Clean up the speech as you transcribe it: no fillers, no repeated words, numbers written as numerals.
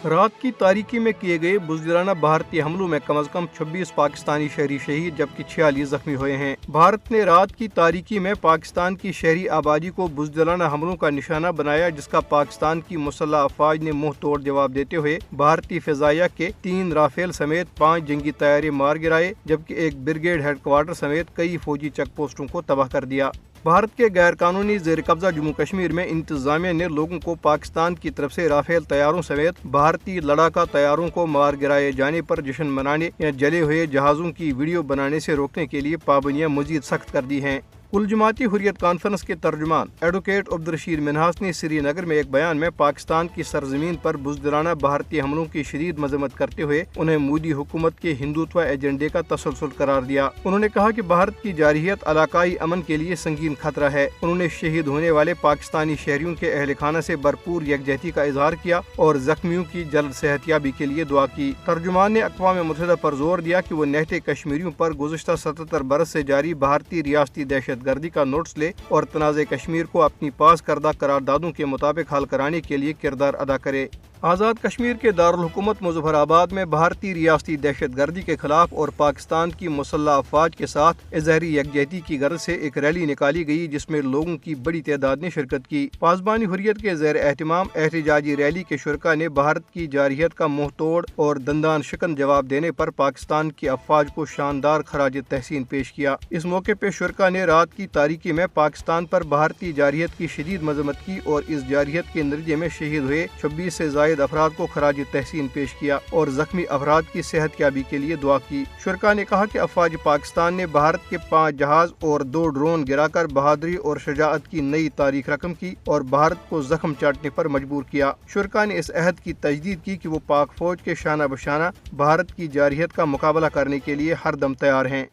رات کی تاریکی میں کیے گئے بزدلانہ بھارتی حملوں میں کم از کم 26 پاکستانی شہری شہید جبکہ 46 زخمی ہوئے ہیں۔ بھارت نے رات کی تاریکی میں پاکستان کی شہری آبادی کو بزدلانہ حملوں کا نشانہ بنایا، جس کا پاکستان کی مسلح افواج نے منہ توڑ جواب دیتے ہوئے بھارتی فضائیہ کے 3 رافیل سمیت 5 جنگی طیارے مار گرائے، جبکہ ایک بریگیڈ ہیڈ کوارٹر سمیت کئی فوجی چیک پوسٹوں کو تباہ کر دیا۔ بھارت کے غیر قانونی زیر قبضہ جموں کشمیر میں انتظامیہ نے لوگوں کو پاکستان کی طرف سے رافیل طیاروں سمیت بھارتی لڑاکا طیاروں کو مار گرائے جانے پر جشن منانے یا جلے ہوئے جہازوں کی ویڈیو بنانے سے روکنے کے لیے پابندیاں مزید سخت کر دی ہیں۔ کل جماعتی حریت کانفرنس کے ترجمان ایڈوکیٹ عبدالرشید منہاس نے سری نگر میں ایک بیان میں پاکستان کی سرزمین پر بزدلانہ بھارتی حملوں کی شدید مذمت کرتے ہوئے انہیں مودی حکومت کے ہندوتوا ایجنڈے کا تسلسل قرار دیا۔ انہوں نے کہا کہ بھارت کی جارحیت علاقائی امن کے لیے سنگین خطرہ ہے۔ انہوں نے شہید ہونے والے پاکستانی شہریوں کے اہل خانہ سے بھرپور یکجہتی کا اظہار کیا اور زخمیوں کی جلد صحت یابی کے لیے دعا کی۔ ترجمان نے اقوام متحدہ پر زور دیا کہ وہ نہتے کشمیریوں پر گزشتہ 77 برس سے جاری بھارتی ریاستی دہشت گردی کا نوٹس لے اور تنازع کشمیر کو اپنی پاس کردہ قراردادوں کے مطابق حل کرانے کے لیے کردار ادا کرے۔ آزاد کشمیر کے دارالحکومت مظفر آباد میں بھارتی ریاستی دہشت گردی کے خلاف اور پاکستان کی مسلح افواج کے ساتھ اظہاری یکجہتی کی غرض سے ایک ریلی نکالی گئی، جس میں لوگوں کی بڑی تعداد نے شرکت کی۔ پاسبانی حریت کے زیر اہتمام احتجاجی ریلی کے شرکاء نے بھارت کی جارحیت کا منہ توڑ اور دندان شکن جواب دینے پر پاکستان کی افواج کو شاندار خراج تحسین پیش کیا۔ اس موقع پہ شرکاء نے رات کی تاریکی میں پاکستان پر بھارتی جارحیت کی شدید مذمت کی اور اس جارحیت کے نتیجے میں شہید ہوئے 26 سے زائد افراد کو خراج تحسین پیش کیا اور زخمی افراد کی صحت یابی کے لیے دعا کی۔ شرکاء نے کہا کہ افواج پاکستان نے بھارت کے 5 جہاز اور 2 ڈرون گرا کر بہادری اور شجاعت کی نئی تاریخ رقم کی اور بھارت کو زخم چاٹنے پر مجبور کیا۔ شرکاء نے اس عہد کی تجدید کی کہ وہ پاک فوج کے شانہ بشانہ بھارت کی جارحیت کا مقابلہ کرنے کے لیے ہر دم تیار ہیں۔